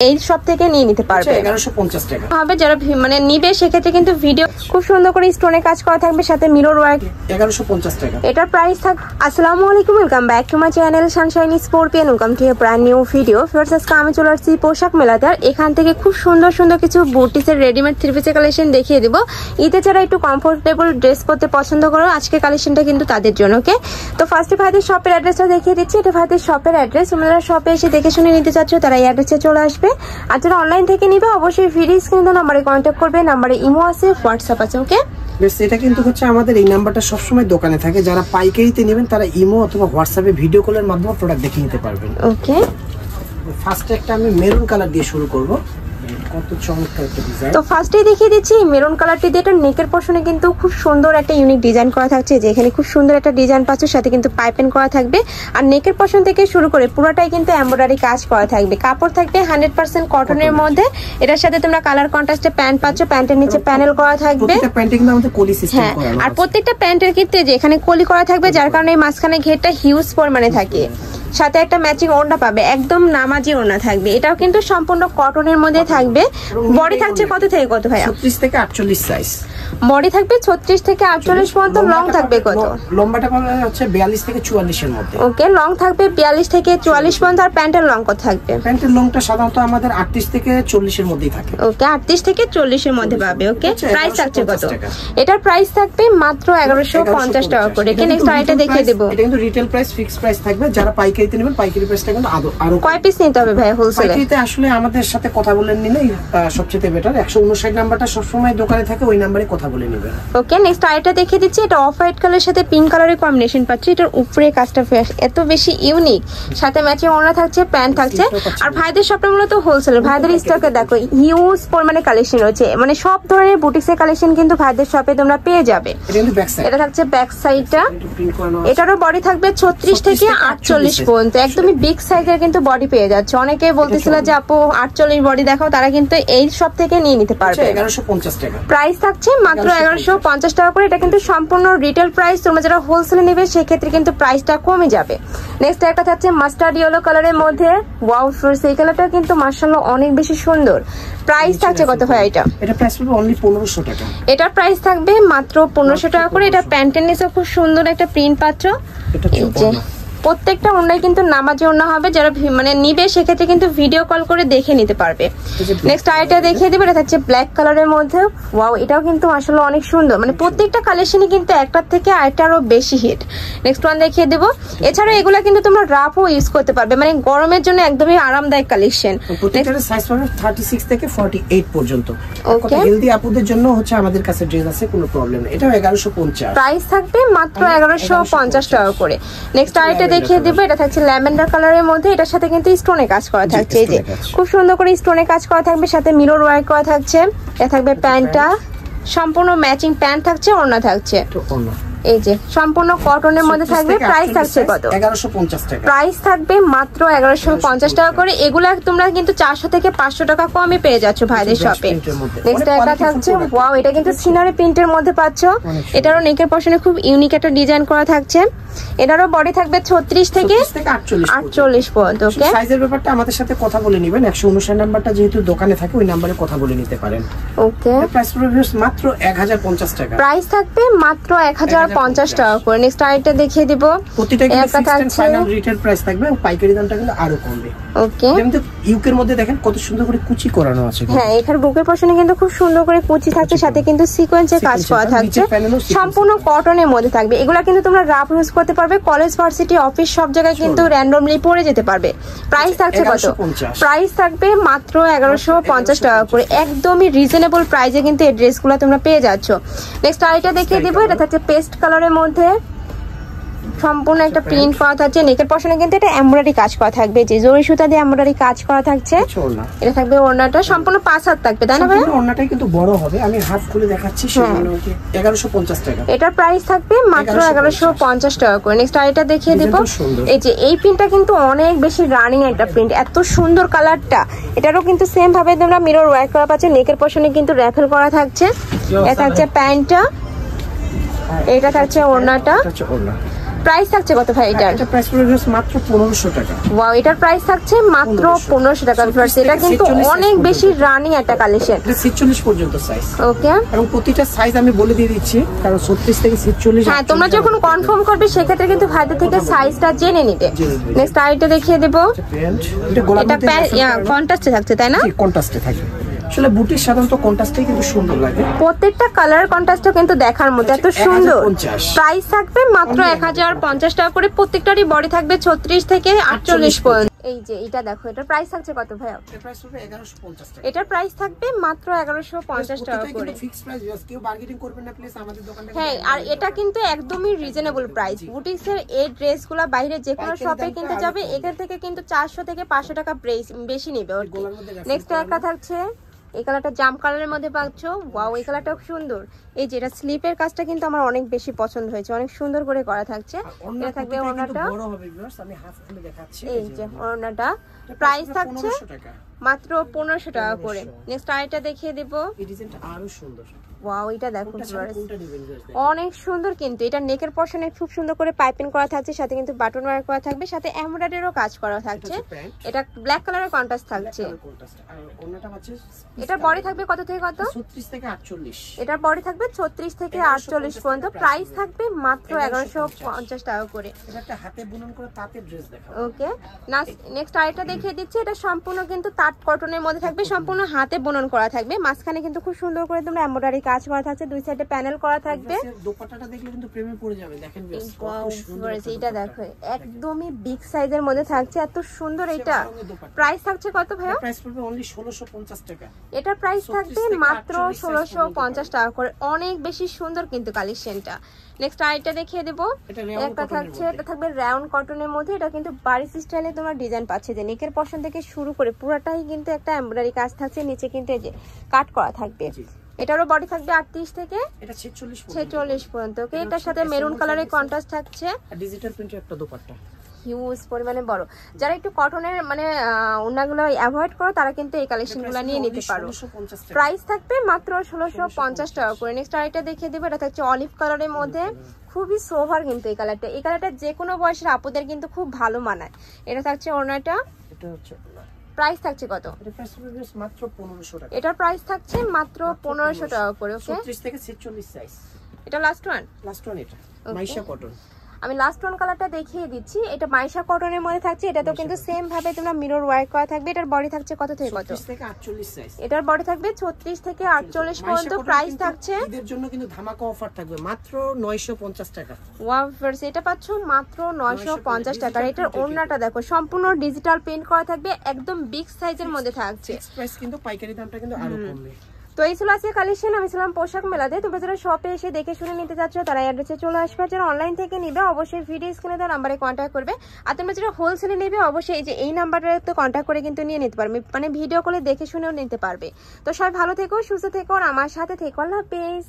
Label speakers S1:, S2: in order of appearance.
S1: এই সব থেকে নিয়ে নিতে পারবে।
S2: 1150 টাকা
S1: হবে যারা মানে নিবে সেক্ষেত্রে কিন্তু ভিডিও খুব সুন্দর করে স্টোনে কাজ করা থাকবে, সাথে মিরর ওয়ার্ক।
S2: 1150 টাকা
S1: এটার প্রাইস থাক। আসসালামু আলাইকুম, welcome back to my channel Sunshine scorpion, welcome to A brand new video. First আজকে আমি চলে আসছি পোশাক মেলাতে, আর এখান থেকে খুব সুন্দর সুন্দর কিছু বুটিসের রেডিমেড থ্রি পিসের কালেকশন দেখিয়ে দিব। ঈদে যারা একটু কমফোর্টেবল ড্রেস পরতে পছন্দ করো, আজকে কালেকশনটা কিন্তু তাদের জন্য। ওকে, তো ফার্স্টে ভাইদের শপের অ্যাড্রেসটা দেখিয়ে দিচ্ছি। এটা ভাইদের শপের অ্যাড্রেস, তোমরা শপে এসে দেখে শুনে নিতে চাচ্ছ তারা এই অ্যাড্রেসে চলে আসবে। আর যারা অনলাইন থেকে নিবে অবশ্যই ভিডিও স্ক্রিনে নাম্বারে কন্ট্যাক্ট করবে, নাম্বারে ইমো আছে, হোয়াটসঅ্যাপ আছে। ওকে,
S2: এটা কিন্তু হচ্ছে আমাদের এই নাম্বারটা সবসময় দোকানে থাকে, যারা পাইকারিতে নেবেন তারা ইমো অথবা হোয়াটসঅ্যাপে ভিডিও কলের মাধ্যমে প্রোডাক্ট দেখে নিতে পারবেন।
S1: ওকে,
S2: ফার্স্টে একটা আমি মেরুন কালার দিয়ে শুরু করব। কত চমৎকার একটা ডিজাইন।
S1: তো ফার্স্টেই দেখিয়ে দিচ্ছি মেরুন কালারটি দিয়ে। এটা নেকের পোরশনে কিন্তু খুব সুন্দর একটা ইউনিক ডিজাইন করা থাকছে, যে এখানে খুব সুন্দর একটা ডিজাইন পাচ্ছ, সাথে কিন্তু পাইপিং করা থাকবে। আর নেকের পোরশন থেকে শুরু করে পুরোটাই কিন্তু এমব্রয়ডারি কাজ করা থাকবে। কাপড় থাকবে 100% কটনের মধ্যে। এটার সাথে তোমরা কালার কন্ট্রাস্টে প্যান্ট পাচ্ছ, প্যান্টের নিচে প্যানেল করা থাকবে।
S2: প্রত্যেকটা প্যান্টে কিন্তু আমাদের কলি সিস্টেম করা আছে।
S1: আর প্রত্যেকটা প্যান্টের ক্ষেত্রে যে এখানে কলি করা থাকবে, যার কারণে এই মাঝখানে ঘেরটা হিউজ পরিমাণে থাকে। সাথে একটা ম্যাচিং ওড়না পাবে, একদম নামাজি ওড়না থাকবে। এটাও কিন্তু সম্পূর্ণ কটনের মধ্যে থাকবে। বডি থাকছে কত থেকে কত ভাইয়া?
S2: 36 থেকে 48 সাইজ
S1: বডি থাকবে 36 থেকে 48 পর্যন্ত। লং থাকবে কত?
S2: লম্বাটা পাবে হচ্ছে 42 থেকে 44 এর মধ্যে।
S1: ওকে, লং থাকবে 42 থেকে 44 পর্যন্ত। আর প্যান্টের লং কত থাকবে?
S2: প্যান্টের লংটা সাধারণত আমাদের 38 থেকে 40 এর মধ্যেই থাকে।
S1: ওকে, 38 থেকে 40 এর মধ্যে পাবে। ওকে, প্রাইস থাকছে কত? এটার প্রাইস থাকবে মাত্র 1150 টাকা করে। নেক্সট আইটা দেখিয়ে দেব।
S2: এটা কিন্তু রিটেল প্রাইস ফিক্স প্রাইস থাকবে। যারা পাইকারিতে নেবেন পাইকারি প্রাইসটা কিন্তু আরো
S1: কয় পিস নিতে হবে ভাই হোলসেলে?
S2: পাইকারিতে আসলে আমাদের সাথে কথা বলে নিলেই সবচেয়ে বেটার। 159 নাম্বারটা সবসময় দোকানে থাকে, ওই নম্বরে কথা বলে নেবেন।
S1: ওকে, নেক্সট আইটা দেখিয়ে দিচ্ছি। এটা অফ হোয়াইট কালারের সাথে পিঙ্ক কালারের কম্বিনেশন পাচ্ছি। এটার উপরে কাজটা এত বেশি ইউনিক, সাথে ম্যাচিং ওড়না থাকছে, প্যান্ট থাকছে। আর ভাইদের শপটা মূলত হোলসেলের। ভাইদের স্টকে দেখো হিউজ পরিমাণে কালেকশন রয়েছে, মানে সব ধরনের বুটিক্সের কালেকশন কিন্তু ভাইদের শপে তোমরা পেয়ে যাবে। এটা থাকছে ব্যাক সাইডটা। এটারও বডি থাকবে 36 থেকে 48 পর্যন্ত। একদমই বিগ সাইজের কিন্তু বডি পেয়ে যাচ্ছে। অনেকে বলতেছিল যে আপু 48 বডি দেখাও, তারা কিন্তু এই সব থেকে নিয়ে নিতে পারবে।
S2: 1150 টাকা প্রাইস
S1: থাকছে, মাত্র 1150 টাকা করে। এটা কিন্তু সম্পূর্ণ রিটেল প্রাইস। তোমরা যারা হোলসেলে নেবে সেক্ষেত্রে কিন্তু প্রাইসটা কমে যাবে। নেক্সট একটা থাকছে মাস্টার্ড ইয়েলো কালারের মধ্যে। ওয়াও ফ্রেন্ডস, এই কালারটা কিন্তু মাশাআল্লাহ অনেক বেশি সুন্দর। প্রাইস থাকছে কত ভাই এটা?
S2: এটা প্রাইস হবে অনলি 1500 টাকা।
S1: এটার প্রাইস থাকবে মাত্র 1500 টাকা করে। এটা প্যান্টের নিচে খুব সুন্দর একটা প্রিন্ট পাচ্ছ। প্রত্যেকটা ওড়নায় কিন্তু নামাজি ওড়না হবে। যারা মানে নিবে সেক্ষেত্রে কিন্তু ভিডিও কল করে দেখে নিতে পারবে। নেক্সট আইটা দেখিয়ে দেবে। এটা হচ্ছে ব্ল্যাক কালারের মধ্যে। ওয়াও, এটাও কিন্তু আসলে অনেক সুন্দর। মানে প্রত্যেকটা কালেকশনই কিন্তু একটার থেকে আরেকটা আরো বেশি হিট। নেক্সট ওয়ান দেখিয়ে দেবো। এছাড়াও এগুলা কিন্তু তোমরা রাফও ইউজ করতে পারবে, মানে গরমের জন্য একদমই আরামদায়ক কালেকশন।
S2: প্রত্যেকটার সাইজ পাবে 36 থেকে 48 পর্যন্ত। ওকে, হেলদি আপুদের জন্য হচ্ছে আমাদের কাছে ড্রেস আছে, কোনো প্রবলেম নেই। এটা 1150।
S1: প্রাইস থাকবে মাত্র 1150 টাকা করে। নেক্সট আইটা দেখিয়ে দিব। এটা থাকছে ল্যাভেন্ডার কালারের মধ্যে। এটার সাথে কিন্তু স্টোনে কাজ করা থাকছে, এই যে খুব সুন্দর করে স্টোনে কাজ করা থাকবে, সাথে মিরর ওয়ার্ক করা থাকছে। এটা থাকবে প্যান্টটা, সম্পূর্ণ ম্যাচিং প্যান্ট থাকছে, ওড়না থাকছে। এই যে সম্পূর্ণ কটনের মধ্যে থাকবে। প্রাইস থাকছে কত?
S2: 1150 টাকা।
S1: প্রাইস থাকবে মাত্র 1150 টাকা করে। এগুলা তোমরা কিন্তু 400 থেকে 500 টাকা কমে পেয়ে যাচ্ছ ভাইদের শপে। নেক্সট একটা থাকছে, ওয়াও, এটা কিন্তু সিনারি প্রিন্টের মধ্যে পাচ্ছ। এটারও নেকের পোরশনে খুব ইউনিক একটা ডিজাইন করা থাকছে। এটারও বডি থাকবে 36 থেকে 48 পর্যন্ত। ওকে,
S2: সাইজের ব্যাপারটা আমাদের সাথে কথা বলে নেবেন। 159 নাম্বারটা যেহেতু দোকানে থাকে, ওই নম্বরে কথা বলে নিতে পারেন।
S1: ওকে,
S2: প্রাইস পড়বে মাত্র 1050 টাকা।
S1: প্রাইস থাকবে মাত্র 1050 টাকা করে। নেক্সট আইটা দেখিয়ে দিব।
S2: প্রতিটা কিন্তু fixed and final retail price থাকবে, পাইকারি দামটা কিন্তু আরো কমবে।
S1: ওকে,
S2: যেমন ইউকের মধ্যে দেখেন কত সুন্দর করে কুচি করানো আছে।
S1: হ্যাঁ, এখানে বুকের পোরশনে কিন্তু খুব সুন্দর করে কুচি থাকছে, সাথে কিন্তু সিকোয়েন্সের কাজ করা থাকছে, সম্পূর্ণ কটনের মধ্যে থাকবে। এগুলা কিন্তু তোমরা রাফ ইউজ করতে পারবে, কলেজ ভার্সিটি অফিস সব জায়গায় কিন্তু র্যান্ডমলি পরে যেতে পারবে। প্রাইস থাকছে কত? প্রাইস থাকবে মাত্র 1150 টাকা করে। একদমই রিজনেবল প্রাইসে কিন্তু এই ড্রেসগুলো তোমরা পেয়ে যাচ্ছ। নেক্সট আইটা দেখিয়ে দিব। এটা থাকছে পেস্ট কালারের মধ্যে, সম্পূর্ণ একটা প্রিন্ট করা থাকছে। নেকের পোরশনে কিন্তু এটা এমব্রয়ডারি কাজ করা থাকবে, যে জরি সুতা দিয়ে এমব্রয়ডারি কাজ করা থাকছে। এটা থাকবে ওড়নাটা, সম্পূর্ণ 5 হাত থাকবে, তাই না ভাই?
S2: ওড়নাটা কিন্তু বড় হবে, আমি হাত খুলে দেখাচ্ছি। 1150 টাকা।
S1: এটার প্রাইস থাকবে মাত্র 1150 টাকা করে। নেক্সট আইটা দেখিয়ে দেব। এই যে এই প্রিন্টটা কিন্তু অনেক বেশি রানিং একটা প্রিন্ট, এত সুন্দর কালারটা। এটারও কিন্তু সেম ভাবে তোমরা মিরর ওয়ার্ক করা পাচ্ছ। নেকের পোরশনে কিন্তু র্যাফেল করা থাকছে। এটা থাকছে প্যান্টটা, এটা থাকছে ওড়নাটা। প্রাইস থাকছে কত ভাই এটার?
S2: এটা প্রাইস পড়বে মাত্র 1500 টাকা।
S1: ওয়াও, এটার প্রাইস থাকছে মাত্র 1500 টাকা। এটা কিন্তু অনেক বেশি রানিং একটা কালেকশন।
S2: এটা 46 পর্যন্ত সাইজ।
S1: ওকে,
S2: এবং প্রতিটা সাইজ আমি বলে দিয়ে দিচ্ছি, কারণ 36 থেকে 46।
S1: হ্যাঁ, তোমরা যখন কনফার্ম করবে সেক্ষেত্রে কিন্তু ভাইদের থেকে সাইজটা জেনে নিতে। নেক্সট আইটা দেখিয়ে দেব। এটা কন্ট্রাস্টে থাকছে তাই না?
S2: কন্ট্রাস্টে থাকবে। আসলে বুটির সাধারণত কন্ট্রাস্টই কিন্তু সুন্দর লাগে।
S1: প্রত্যেকটা কালার কন্ট্রাস্টও কিন্তু দেখার মতো এত সুন্দর। প্রাইস থাকবে মাত্র 1050 টাকা করে। প্রত্যেকটারই বডি থাকবে 36 থেকে 48 পর্যন্ত। এই যে এটা দেখো, এটার প্রাইস থাকছে কত ভাই?
S2: এটার প্রাইস হবে 1150 টাকা।
S1: এটার প্রাইস থাকবে মাত্র 1150 টাকা করে।
S2: ফিক্সড প্রাইস, কেউ বার্গেনিং করবেন না প্লিজ আমাদের দোকানে।
S1: হ্যাঁ, আর এটা কিন্তু একদমই রিজনেবল প্রাইস। বুটিক্সের এই ড্রেসগুলো বাইরে যে কোনো শপে কিনতে যাবে এখান থেকে কিন্তু 400 থেকে 500 টাকা বেশি নেবে। নেক্সট একটা থাকছে এই কালারটা জাম কালারের মধ্যে পাচ্ছ। ওয়াও, এই কালারটাও সুন্দর। এই যে এটা স্লিপের কাজটা কিন্তু আমার অনেক বেশি পছন্দ হয়েছে, অনেক সুন্দর করে করা থাকছে। এটা থাকবে ওড়নাটা,
S2: আমি হাফ খুলে দেখাচ্ছি।
S1: এই যে ওড়নাটা প্রাইস থাকছে মাত্র 1500 টাকা করে। নেক্সট আইটা দেখিয়ে দেব।
S2: এই ডিজাইনটা আরো সুন্দর।
S1: ওয়াও, এটা দেখো অনেক সুন্দর। কিন্তু এটা নেকের পশনে খুব সুন্দর করে পাইপিং করা থাকছে, সাথে কিন্তু বাটন ওয়ার্ক করা থাকবে, সাথে এমব্রয়ডারিরও কাজ করা থাকছে। এটা ব্ল্যাক কালারের কন্ট্রাস্ট থাকছে। এটা বডি থাকবে কত থেকে কত?
S2: 36 থেকে 48।
S1: এটা বডি থাকবে 36 থেকে 48 পর্যন্ত। প্রাইস থাকবে মাত্র 1150 টাকা করে।
S2: এটা একটা হাতে বুনন করে তাঁতের ড্রেস দেখাও।
S1: ওকে, নেক্সট আরেকটা দেখিয়ে দিচ্ছি। এটা সম্পূর্ণ কিন্তু তাঁত কটনের মধ্যে থাকবে, সম্পূর্ণ হাতে বুনন করা থাকবে। মাঝখানে কিন্তু খুব সুন্দর করে তোমরা এমব্রয়ডারি কাজ করা থাকছে, দুই সাইডে প্যানেল করা থাকবে।
S2: দোপাট্টাটা দেখলে কিন্তু প্রেমে পড়ে যাবে। দেখেন
S1: এটা দেখো একদমই বিগ সাইজের মধ্যে থাকছে, এত সুন্দর। এটা প্রাইস থাকছে কত ভাইয়া?
S2: প্রাইস পড়বে অনলি 1650 টাকা।
S1: এটা প্রাইস থাকবে মাত্র 1650 টাকা করে। অনেক বেশি সুন্দর কিন্তু কালেকশনটা। নেক্সট আইটা দেখিয়ে দেব। একটা থাকছে, এটা থাকবে রাউন্ড কটনের মধ্যে। এটা কিন্তু বারিশ স্টাইলে তোমরা ডিজাইন পাচ্ছে, যে নেকের পশন থেকে শুরু করে পুরোটাই কিন্তু একটা এমব্রয়ডারি কাজ থাকছে, নিচে কিন্তু এই যে কাট করা থাকবে। এটারও বডি থাকবে 38 থেকে 46 পর্যন্ত। ওকে, এটার সাথে মেরুন কালারের কন্ট্রাস্ট থাকছে,
S2: ডিজিটাল প্রিন্টের একটা দোপাট্টা,
S1: হিউজ পরিমাণে বড়। যারা একটু কটনের মানে ওড়নাগুলো অ্যাভয়েড করো তারা কিন্তু এই কালেকশনগুলো নিয়ে নিতে পারো। প্রাইস থাকবে মাত্র 1650 টাকা করে। নেক্সট আরেকটা দেখিয়ে দেবো। এটা থাকছে অলিভ কালারের মধ্যে, খুবই সোভার কিন্তু এই কালারটা। এই কালারটা যে কোনো বয়সের আপুদের কিন্তু খুব ভালো মানায়। এটা থাকছে ওড়নাটা,
S2: এটা হচ্ছে
S1: প্রাইস থাকছে কত?
S2: এটা প্রাইস মাত্র 1500 টাকা।
S1: এটার প্রাইস থাকছে মাত্র 1500 টাকা করে। ওকে,
S2: 36 থেকে 46 সাইজ।
S1: এটা লাস্ট ওয়ান
S2: এটা মাইশা কটন।
S1: আমি লাস্ট ওয়ান কালারটা দেখিয়ে দিচ্ছি। এটা মাইশা কটনের মধ্যে থাকছে। এটা তো কিন্তু সেম ভাবে তোমরা মিরর ওয়ার্ক করা থাকবে। এটার বডি থাকছে কত থেকে কত?
S2: 36 থেকে 48 সাইজ।
S1: এটার বডি থাকবে 36 থেকে 48 পর্যন্ত। প্রাইস থাকছে
S2: এদের জন্য কিন্তু ধামাকা অফার থাকবে মাত্র 950 টাকা।
S1: ওয়াও ভিউয়ার্স, এটা পাচ্ছ মাত্র 950 টাকা। এটার ওড়নাটা দেখো সম্পূর্ণ ডিজিটাল প্রিন্ট করা থাকবে, একদম বিগ সাইজের মধ্যে থাকছে।
S2: প্রাইস কিন্তু পাইকারি দামটা কিন্তু আরো কমবে।
S1: তো এই ছিল আজকে কালেকশন। আমি ছিলাম পোশাক মেলাতে। তোমরা যারা শপে এসে দেখে শুনে নিতে চাচ্ছ তারা অ্যাড্রেসে চলে আসবে। যারা অনলাইন থেকে নিবে অবশ্যই ভিডিও স্ক্রিনে দেওয়া নাম্বারে কন্ট্যাক্ট করবে। আর তোমরা যারা হোলসেলে নেবে অবশ্যই এই নাম্বারটাতে কন্ট্যাক্ট করে কিন্তু নিয়ে নিতে পারবে, মানে ভিডিও কলে দেখে শুনেও নিতে পারবে। তো সবাই ভালো থেকো, সুস্থ থেকো, আর আমার সাথে থেকো। আল্লাহ হাফেজ।